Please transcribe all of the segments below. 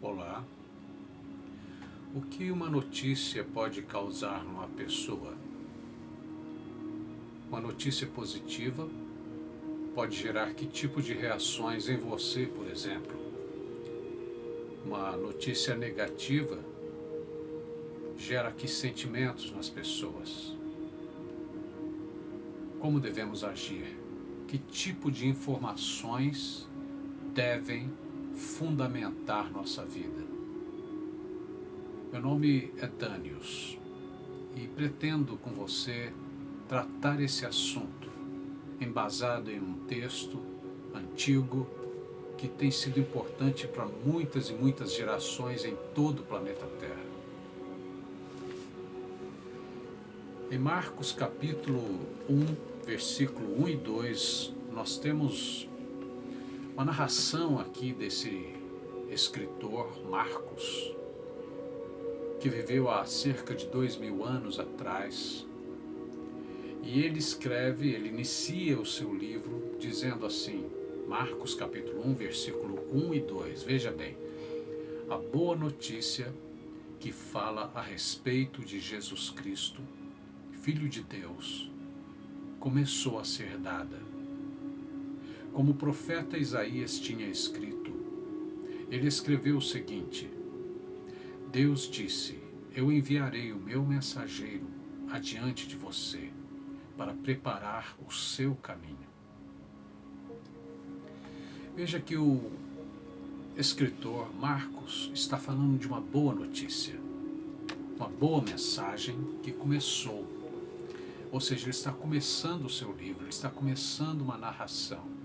Olá. O que uma notícia pode causar numa pessoa? Uma notícia positiva pode gerar que tipo de reações em você, por exemplo? Uma notícia negativa gera que sentimentos nas pessoas? Como devemos agir? Que tipo de informações devem fundamentar nossa vida? Meu nome é Danius e pretendo com você tratar esse assunto embasado em um texto antigo que tem sido importante para muitas e muitas gerações em todo o planeta Terra. Em Marcos capítulo 1, versículo 1 e 2, nós temos uma narração aqui desse escritor Marcos, que viveu há cerca de 2000 anos atrás. E ele inicia o seu livro dizendo assim, Marcos capítulo 1, versículo 1 e 2, veja bem, a boa notícia que fala a respeito de Jesus Cristo, Filho de Deus, começou a ser dada. Como o profeta Isaías tinha escrito, ele escreveu o seguinte, Deus disse, eu enviarei o meu mensageiro adiante de você, para preparar o seu caminho. Veja que o escritor Marcos está falando de uma boa notícia, uma boa mensagem que começou. Ou seja, ele está começando o seu livro, ele está começando uma narração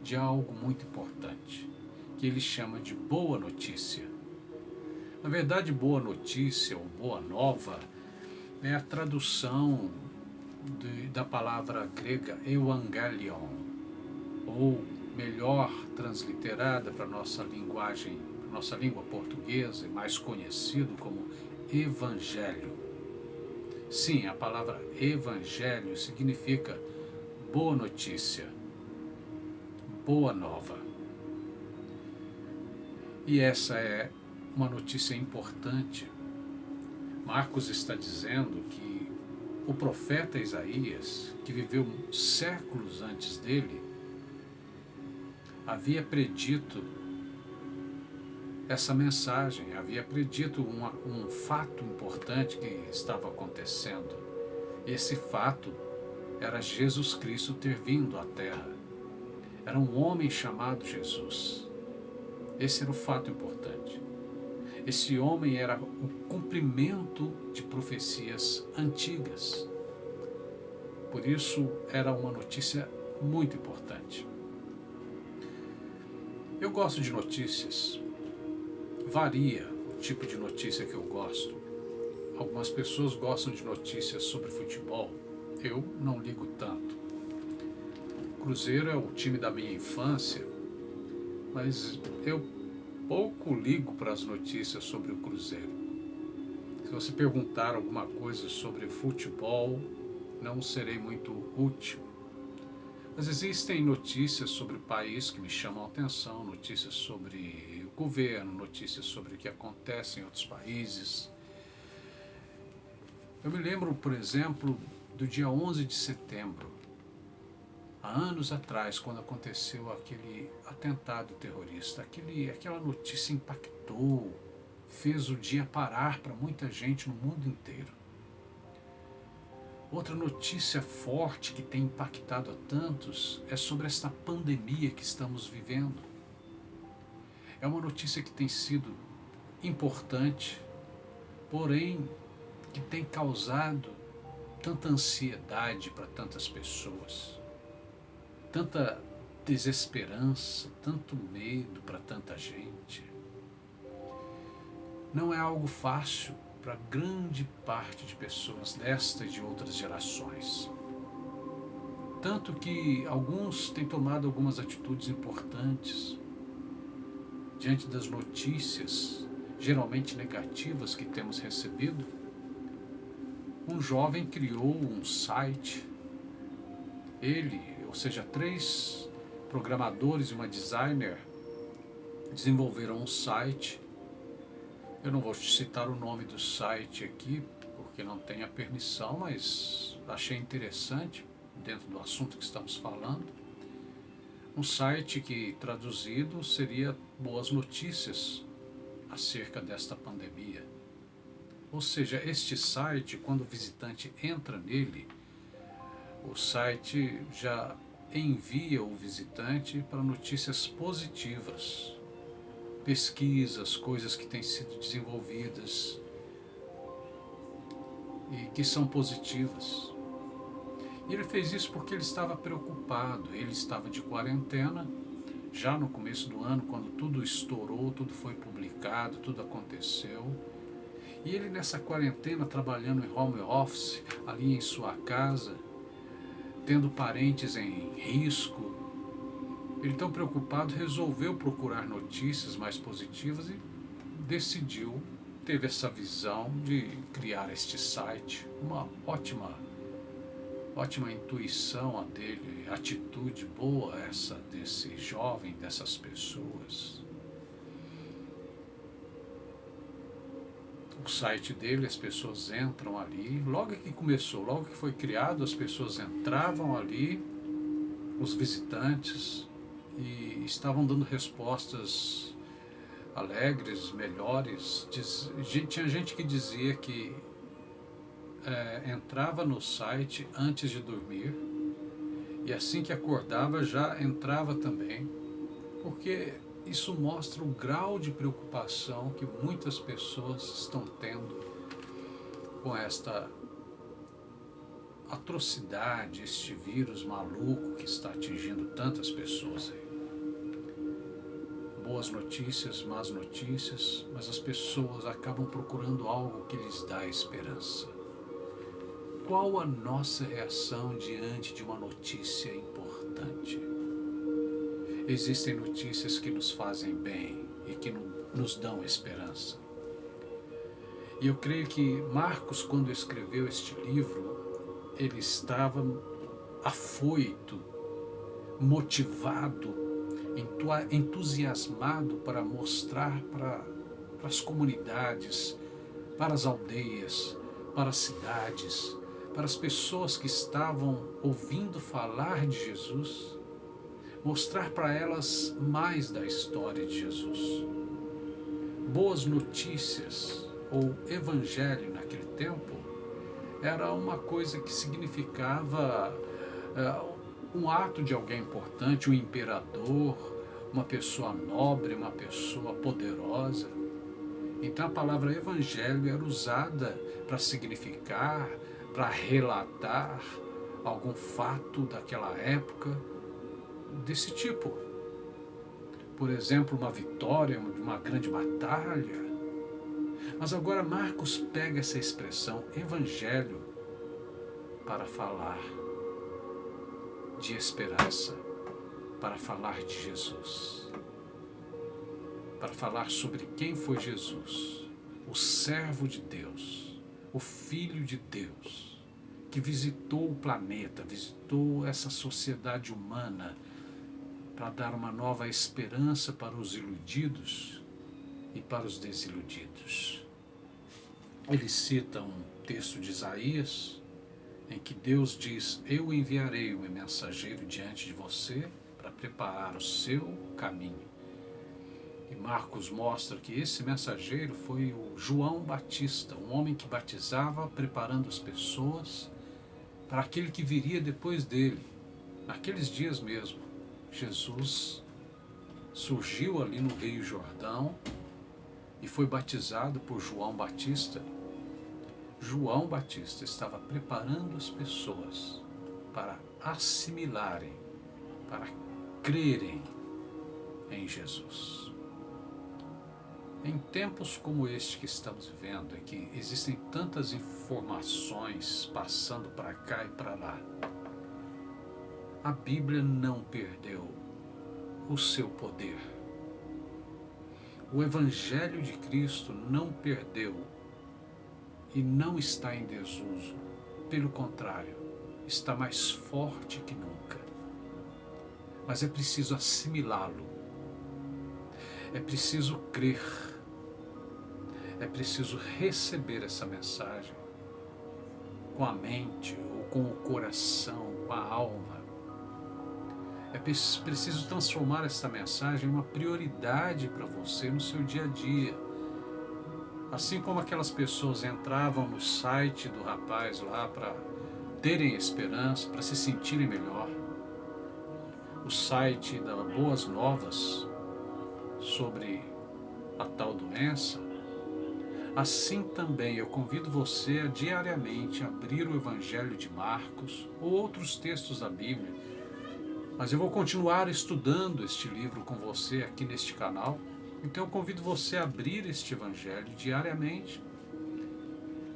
de algo muito importante, que ele chama de boa notícia. Na verdade, boa notícia ou boa nova é a tradução da palavra grega evangelion, ou melhor transliterada para a nossa linguagem, nossa língua portuguesa, mais conhecido como evangelho. Sim, a palavra evangelho significa boa notícia, boa nova. E essa é uma notícia importante. Marcos está dizendo que o profeta Isaías, que viveu séculos antes dele, havia predito essa mensagem, havia predito um fato importante que estava acontecendo. Esse fato era Jesus Cristo ter vindo à Terra. Era um homem chamado Jesus. Esse era o fato importante. Esse homem era o cumprimento de profecias antigas. Por isso, era uma notícia muito importante. Eu gosto de notícias. Varia o tipo de notícia que eu gosto. Algumas pessoas gostam de notícias sobre futebol. Eu não ligo tanto. O Cruzeiro é o time da minha infância, mas eu pouco ligo para as notícias sobre o Cruzeiro. Se você perguntar alguma coisa sobre futebol, não serei muito útil. Mas existem notícias sobre o país que me chamam a atenção, notícias sobre o governo, notícias sobre o que acontece em outros países. Eu me lembro, por exemplo, do dia 11 de setembro, há anos atrás, quando aconteceu aquele atentado terrorista. Aquela notícia impactou, fez o dia parar para muita gente no mundo inteiro. Outra notícia forte que tem impactado a tantos é sobre esta pandemia que estamos vivendo. É uma notícia que tem sido importante, porém que tem causado tanta ansiedade para tantas pessoas, tanta desesperança, tanto medo para tanta gente. Não é algo fácil para grande parte de pessoas desta e de outras gerações. Tanto que alguns têm tomado algumas atitudes importantes diante das notícias, geralmente negativas, que temos recebido. Um jovem criou um site, ou seja, 3 programadores e uma designer desenvolveram um site Eu não vou citar o nome do site aqui, porque não tem a permissão, mas achei interessante, dentro do assunto que estamos falando. Um site que, traduzido, seria Boas Notícias acerca desta pandemia. Ou seja, este site, quando o visitante entra nele, o site já envia o visitante para notícias positivas, pesquisas, coisas que têm sido desenvolvidas e que são positivas. E ele fez isso porque ele estava preocupado, ele estava de quarentena, já no começo do ano, quando tudo estourou, tudo foi publicado, tudo aconteceu. E ele nessa quarentena, trabalhando em home office, ali em sua casa, tendo parentes em risco, ele tão preocupado resolveu procurar notícias mais positivas e decidiu, teve essa visão de criar este site. Uma ótima intuição a dele, atitude boa essa desse jovem, dessas pessoas. O site dele, as pessoas entram ali, logo que começou, logo que foi criado, as pessoas entravam ali, os visitantes, e estavam dando respostas alegres, melhores. Tinha gente que dizia que entrava no site antes de dormir e assim que acordava já entrava também, porque isso mostra o grau de preocupação que muitas pessoas estão tendo com esta atrocidade, este vírus maluco que está atingindo tantas pessoas aí. Boas notícias, más notícias, mas as pessoas acabam procurando algo que lhes dá esperança. Qual a nossa reação diante de uma notícia importante? Existem notícias que nos fazem bem e que nos dão esperança. E eu creio que Marcos, quando escreveu este livro, ele estava afoito, motivado, entusiasmado para mostrar para as comunidades, para as aldeias, para as cidades, para as pessoas que estavam ouvindo falar de Jesus, mostrar para elas mais da história de Jesus. Boas notícias, ou evangelho naquele tempo, era uma coisa que significava um ato de alguém importante, um imperador, uma pessoa nobre, uma pessoa poderosa. Então a palavra evangelho era usada para significar, para relatar algum fato daquela época desse tipo. Por exemplo, uma vitória de uma grande batalha. Mas agora Marcos pega essa expressão evangelho para falar de esperança, para falar de Jesus, para falar sobre quem foi Jesus, o servo de Deus, o Filho de Deus, que visitou o planeta, visitou essa sociedade humana para dar uma nova esperança para os iludidos e para os desiludidos. Ele cita um texto de Isaías, em que Deus diz: eu enviarei o meu mensageiro diante de você para preparar o seu caminho. E Marcos mostra que esse mensageiro foi o João Batista, um homem que batizava, preparando as pessoas para aquele que viria depois dele. Naqueles dias mesmo, Jesus surgiu ali no Rio Jordão e foi batizado por João Batista. João Batista estava preparando as pessoas para assimilarem, para crerem em Jesus. Em tempos como este que estamos vivendo, em que existem tantas informações passando para cá e para lá, a Bíblia não perdeu o seu poder. O Evangelho de Cristo não perdeu e não está em desuso. Pelo contrário, está mais forte que nunca. Mas é preciso assimilá-lo. É preciso crer. é preciso receber essa mensagem com a mente, ou com o coração, com a alma. É preciso transformar essa mensagem em uma prioridade para você no seu dia a dia. Assim como aquelas pessoas entravam no site do rapaz lá para terem esperança, para se sentirem melhor, o site da Boas Novas sobre a tal doença, assim também eu convido você a diariamente abrir o Evangelho de Marcos ou outros textos da Bíblia, mas eu vou continuar estudando este livro com você aqui neste canal, então eu convido você a abrir este Evangelho diariamente,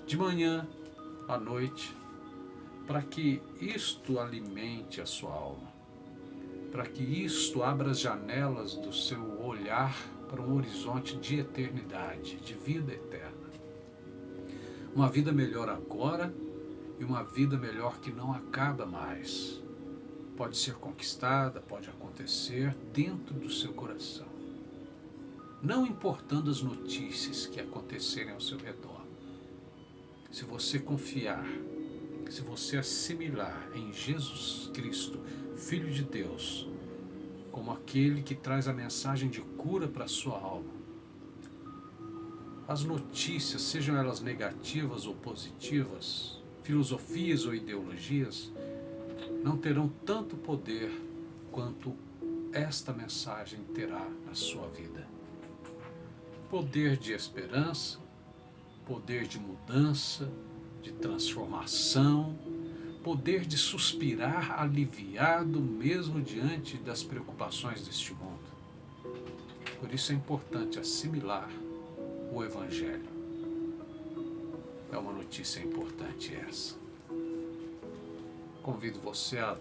de manhã à noite, para que isto alimente a sua alma, para que isto abra as janelas do seu olhar para um horizonte de eternidade, de vida eterna. Uma vida melhor agora e uma vida melhor que não acaba mais. Pode ser conquistada, pode acontecer dentro do seu coração. Não importando as notícias que acontecerem ao seu redor. Se você confiar, se você assimilar em Jesus Cristo, Filho de Deus, como aquele que traz a mensagem de cura para a sua alma, as notícias, sejam elas negativas ou positivas, filosofias ou ideologias, não terão tanto poder quanto esta mensagem terá na sua vida. Poder de esperança, poder de mudança, de transformação, poder de suspirar aliviado mesmo diante das preocupações deste mundo. Por isso é importante assimilar o Evangelho. É uma notícia importante essa. Convido você a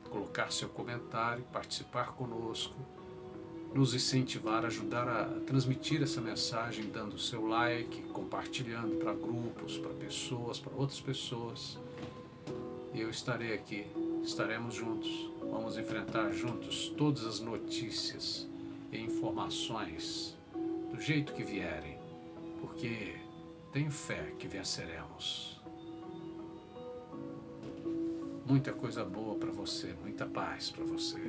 colocar seu comentário, participar conosco, nos incentivar, ajudar a transmitir essa mensagem, dando seu like, compartilhando para grupos, para pessoas, para outras pessoas. E eu estarei aqui, estaremos juntos, vamos enfrentar juntos todas as notícias e informações do jeito que vierem, porque tenho fé que venceremos. Muita coisa boa para você, muita paz para você.